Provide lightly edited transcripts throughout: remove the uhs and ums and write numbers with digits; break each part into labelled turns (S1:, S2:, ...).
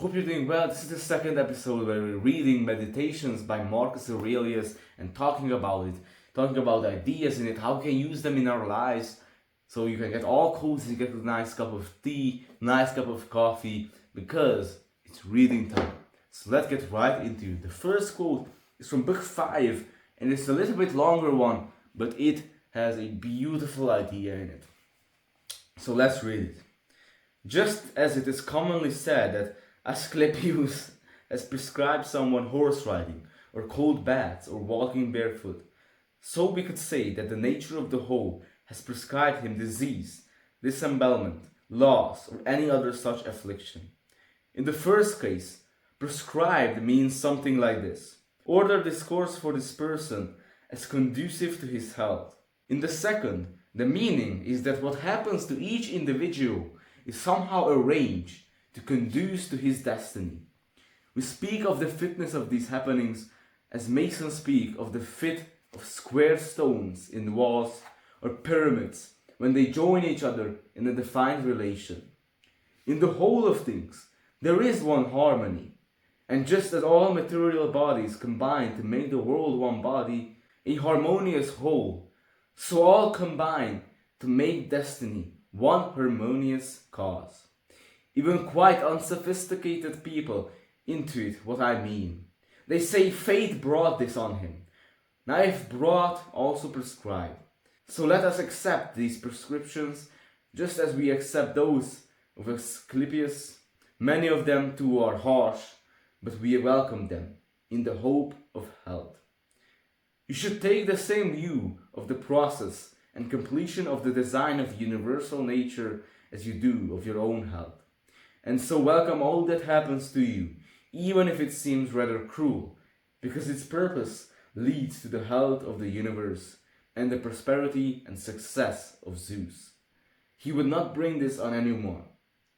S1: Hope you're doing well. This is the second episode where we're reading Meditations by Marcus Aurelius and talking about it, talking about ideas in it, how we can use them in our lives, so you can get all cozy, get a nice cup of tea, nice cup of coffee, because it's reading time. So let's get right into it. The first quote is from book 5, and it's a little bit longer one, but it has a beautiful idea in it. So let's read it. Just as it is commonly said that Asclepius has prescribed someone horse riding, or cold baths, or walking barefoot, so we could say that the nature of the whole has prescribed him disease, disembowelment, loss, or any other such affliction. In the first case, prescribed means something like this: order this course for this person as conducive to his health. In the second, the meaning is that what happens to each individual is somehow arranged to conduce to his destiny. We speak of the fitness of these happenings as masons speak of the fit of square stones in walls or pyramids when they join each other in a defined relation. In the whole of things, there is one harmony, and just as all material bodies combine to make the world one body, a harmonious whole, so all combine to make destiny one harmonious cause. Even quite unsophisticated people intuit what I mean. They say fate brought this on him. Now if brought, also prescribed. So let us accept these prescriptions just as we accept those of Asclepius. Many of them too are harsh, but we welcome them in the hope of health. You should take the same view of the process and completion of the design of universal nature as you do of your own health. And so welcome all that happens to you, even if it seems rather cruel, because its purpose leads to the health of the universe and the prosperity and success of Zeus. He would not bring this on anyone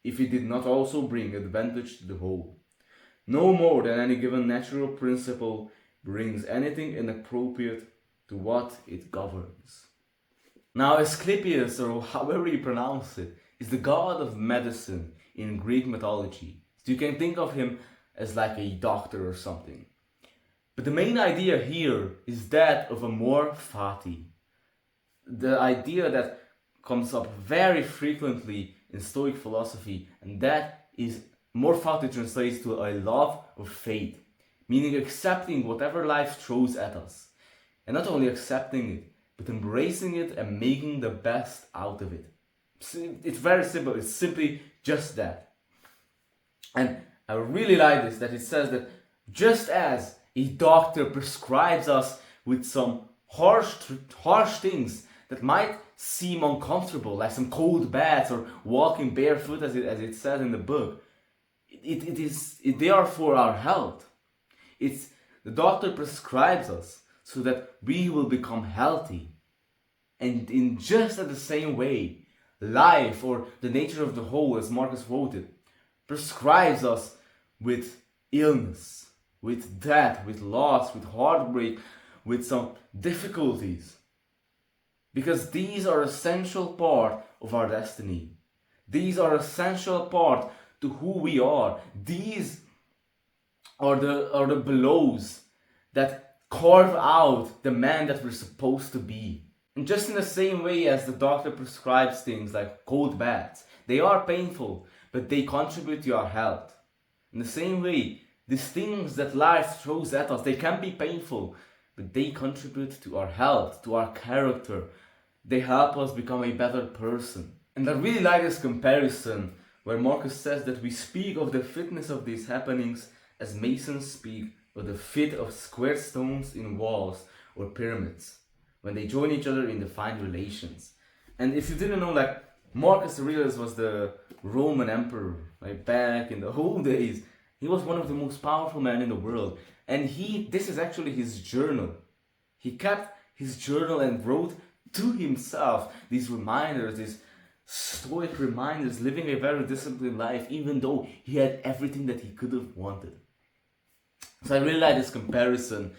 S1: if he did not also bring advantage to the whole. No more than any given natural principle brings anything inappropriate to what it governs. Now Asclepius, or however you pronounce it, is the god of medicine in Greek mythology. So you can think of him as like a doctor or something. But the main idea here is that of amor fati. The idea that comes up very frequently in Stoic philosophy, and that is amor fati translates to a love of fate, meaning accepting whatever life throws at us. And not only accepting it, but embracing it and making the best out of it. It's very simple, it's simply just that. And I really like this, that it says that just as a doctor prescribes us with some harsh things that might seem uncomfortable, like some cold baths or walking barefoot, as it says in the book, they are for our health. The doctor prescribes us so that we will become healthy. And in just the same way, life, or the nature of the whole, as Marcus wrote it, prescribes us with illness, with death, with loss, with heartbreak, with some difficulties. Because these are essential part of our destiny. These are essential part to who we are. These are the blows that carve out the man that we're supposed to be. And just in the same way as the doctor prescribes things like cold baths, they are painful, but they contribute to our health. In the same way, these things that life throws at us, they can be painful, but they contribute to our health, to our character. They help us become a better person. And I really like this comparison where Marcus says that we speak of the fitness of these happenings as masons speak of the fit of square stones in walls or pyramids, when they join each other in defined relations. And if you didn't know, like, Marcus Aurelius was the Roman emperor, like back in the old days. He was one of the most powerful men in the world. And this is actually his journal. He kept his journal and wrote to himself these reminders, these stoic reminders, living a very disciplined life, even though he had everything that he could have wanted. So I really like this comparison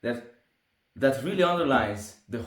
S1: that really underlines the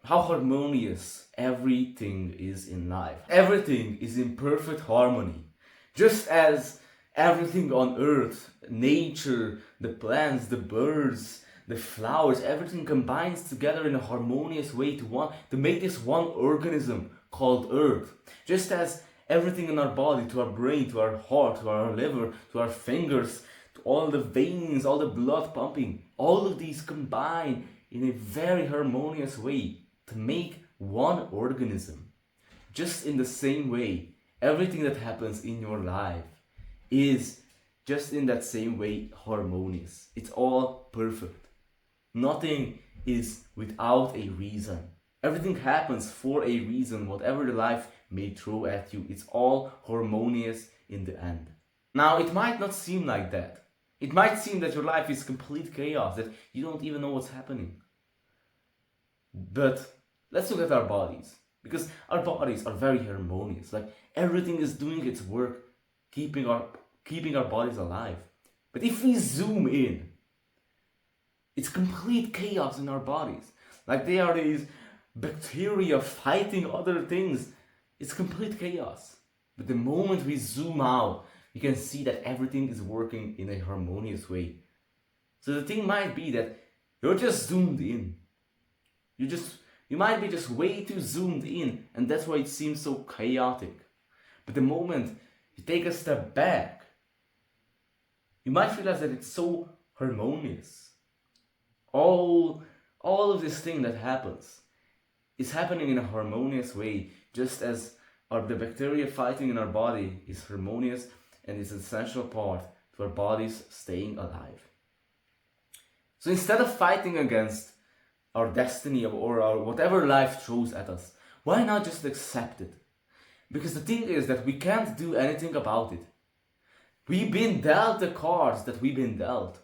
S1: how harmonious everything is in life. Everything is in perfect harmony, Just as everything on earth, nature, the plants, the birds, the flowers, everything combines together in a harmonious way to make this one organism called earth. Just as everything in our body, to our brain, to our heart, to our liver, to our fingers, to all the veins, all the blood pumping, all of these combine in a very harmonious way to make one organism. Just in the same way, everything that happens in your life is just in that same way harmonious. It's all perfect. Nothing is without a reason. Everything happens for a reason. Whatever the life may throw at you, it's all harmonious in the end. Now, it might not seem like that. It might seem that your life is complete chaos, that you don't even know what's happening. But let's look at our bodies. Because our bodies are very harmonious. Like everything is doing its work, keeping our bodies alive. But if we zoom in, it's complete chaos in our bodies. Like they are these bacteria fighting other things. It's complete chaos. But the moment we zoom out, you can see that everything is working in a harmonious way. So the thing might be that you're just zoomed in. You might be just way too zoomed in, and that's why it seems so chaotic. But the moment you take a step back, you might realize that it's so harmonious. All of this thing that happens is happening in a harmonious way, just as the bacteria fighting in our body is harmonious and is an essential part to our bodies staying alive. So instead of fighting against our destiny or our whatever life throws at us, why not just accept it? Because the thing is that we can't do anything about it. We've been dealt the cards that we've been dealt.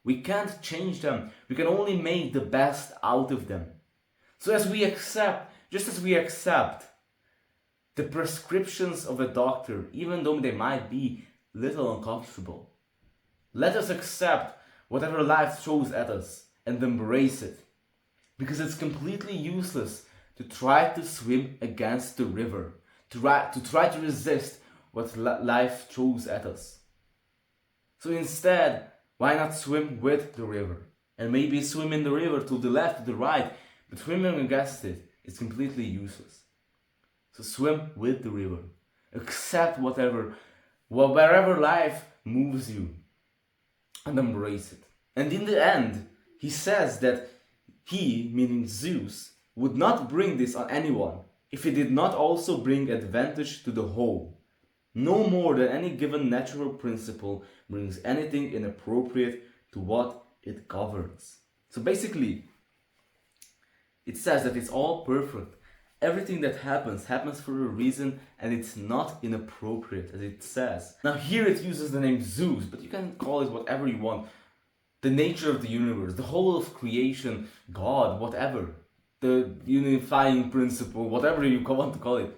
S1: We can't change them. We can only make the best out of them. So just as we accept the prescriptions of a doctor, even though they might be little uncomfortable, let us accept whatever life throws at us and embrace it. Because it's completely useless to try to swim against the river, to try to resist what life throws at us. So instead, why not swim with the river? And maybe swim in the river to the left, to the right, but swimming against it is completely useless. So swim with the river. Accept wherever life moves you, and embrace it. And in the end, he says that he, meaning Zeus, would not bring this on anyone if he did not also bring advantage to the whole. No more than any given natural principle brings anything inappropriate to what it governs. So basically, it says that it's all perfect. Everything that happens for a reason, and it's not inappropriate, as it says. Now here it uses the name Zeus, but you can call it whatever you want. The nature of the universe, the whole of creation, God, whatever. The unifying principle, whatever you want to call it.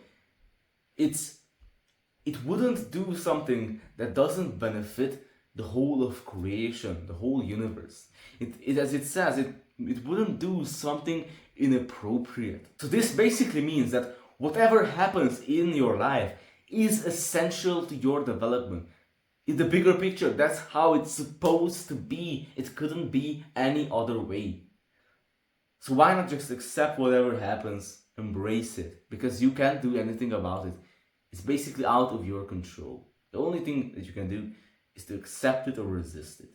S1: It wouldn't do something that doesn't benefit the whole of creation, the whole universe. As it says, it wouldn't do something inappropriate. So this basically means that whatever happens in your life is essential to your development. In the bigger picture, that's how it's supposed to be. It couldn't be any other way. So why not just accept whatever happens, embrace it, because you can't do anything about it. It's basically out of your control. The only thing that you can do is to accept it or resist it.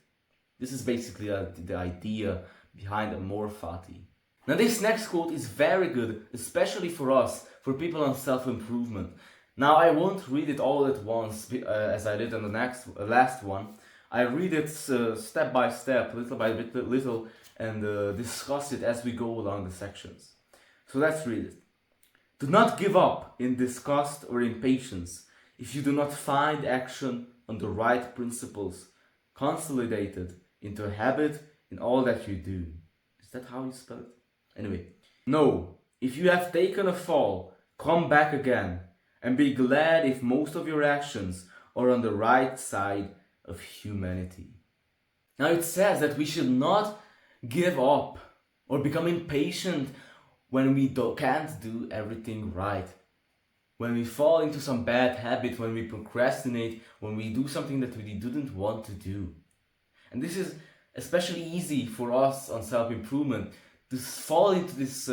S1: This is basically the idea behind Amor Fati. Now this next quote is very good, especially for us, for people on self-improvement. Now I won't read it all at once as I did on the last one. I read it step by step, little by little, and discuss it as we go along the sections. So let's read it. Do not give up in disgust or impatience if you do not find action on the right principles, consolidated into a habit in all that you do. Is that how you spell it? Anyway. No, if you have taken a fall, come back again, and be glad if most of your actions are on the right side of humanity. Now it says that we should not give up or become impatient when we can't do everything right. when we fall into some bad habit, when we procrastinate, when we do something that we didn't want to do. And this is especially easy for us on self-improvement, to fall into this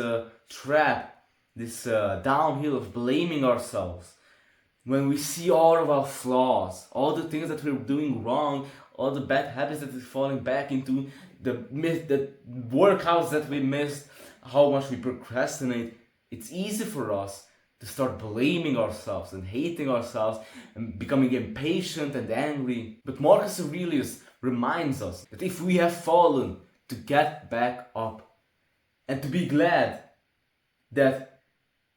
S1: trap, this downhill of blaming ourselves. When we see all of our flaws, all the things that we're doing wrong, all the bad habits that we're falling back into, the workouts that we missed, how much we procrastinate, it's easy for us to start blaming ourselves and hating ourselves and becoming impatient and angry. But Marcus Aurelius reminds us that if we have fallen, to get back up and to be glad that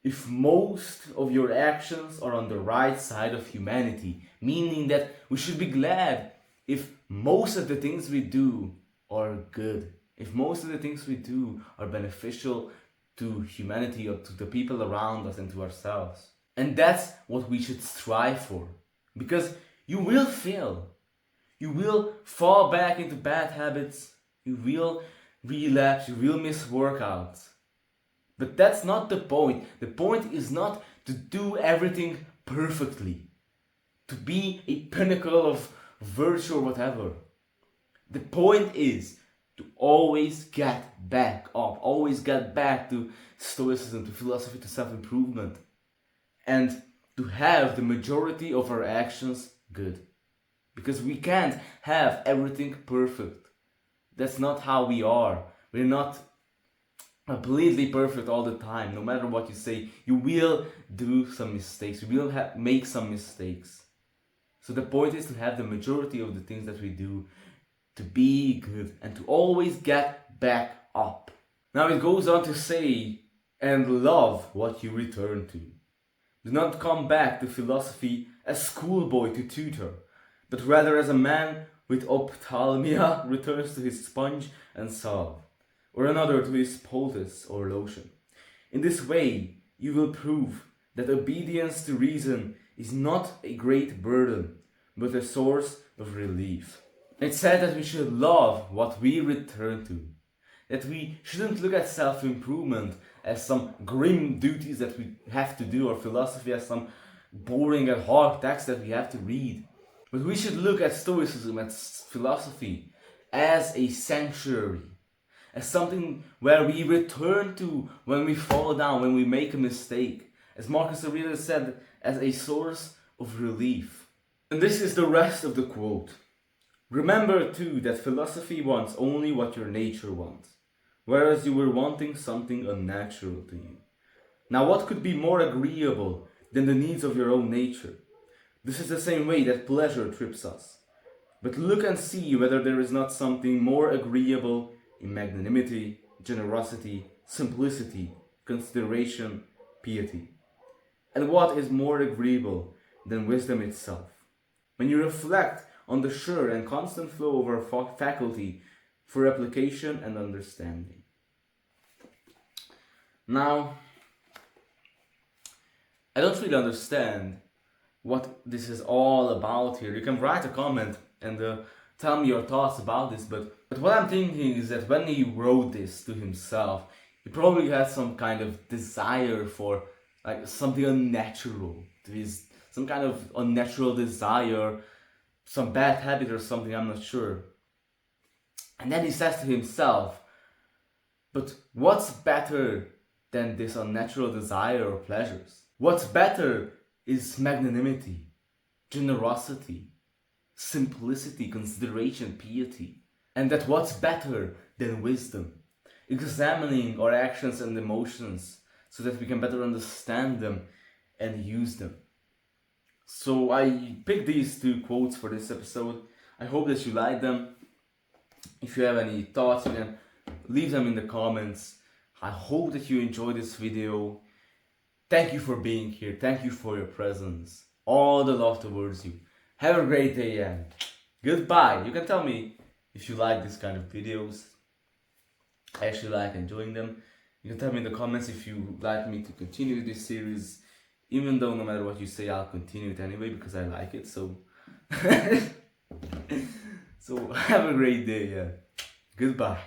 S1: if most of your actions are on the right side of humanity, meaning that we should be glad if most of the things we do are good, if most of the things we do are beneficial to humanity or to the people around us and to ourselves. And that's what we should strive for, because you will fail. You will fall back into bad habits, you will relapse, you will miss workouts. But that's not the point. The point is not to do everything perfectly, to be a pinnacle of virtue or whatever. The point is to always get back up, always get back to stoicism, to philosophy, to self-improvement, and to have the majority of our actions good. Because we can't have everything perfect. That's not how we are. We're not completely perfect all the time. No matter what you say, you will do some mistakes. You will make some mistakes. So the point is to have the majority of the things that we do to be good and to always get back up. Now it goes on to say, and love what you return to. Do not come back to philosophy as schoolboy to tutor, but rather as a man with ophthalmia returns to his sponge and salve, or another to his poultice or lotion. In this way you will prove that obedience to reason is not a great burden, but a source of relief. It's said that we should love what we return to, that we shouldn't look at self-improvement as some grim duties that we have to do, or philosophy as some boring and hard text that we have to read. But we should look at stoicism, at philosophy, as a sanctuary, as something where we return to when we fall down, when we make a mistake. As Marcus Aurelius said, as a source of relief. And this is the rest of the quote. Remember too that philosophy wants only what your nature wants, whereas you were wanting something unnatural to you. Now what could be more agreeable than the needs of your own nature? This is the same way that pleasure trips us. But look and see whether there is not something more agreeable in magnanimity, generosity, simplicity, consideration, piety. And what is more agreeable than wisdom itself? When you reflect on the sure and constant flow of our faculty for application and understanding. Now, I don't really understand what this is all about here. You can write a comment and tell me your thoughts about this, but what I'm thinking is that when he wrote this to himself, he probably had some kind of desire for like something unnatural, to his some kind of unnatural desire, some bad habit or something, I'm not sure. And then he says to himself, but what's better than this unnatural desire or pleasures? What's better is magnanimity, generosity, simplicity, consideration, piety. And that what's better than wisdom? Examining our actions and emotions so that we can better understand them and use them. So I picked these two quotes for this episode. I hope that you like them. If you have any thoughts, you can leave them in the comments. I hope that you enjoyed this video. Thank you for being here. Thank you for your presence. All the love towards you. Have a great day and goodbye. You can tell me if you like this kind of videos. I actually like enjoying them. You can tell me in the comments if you like me to continue this series. Even though no matter what you say, I'll continue it anyway because I like it. So, so have a great day. Yeah. Goodbye.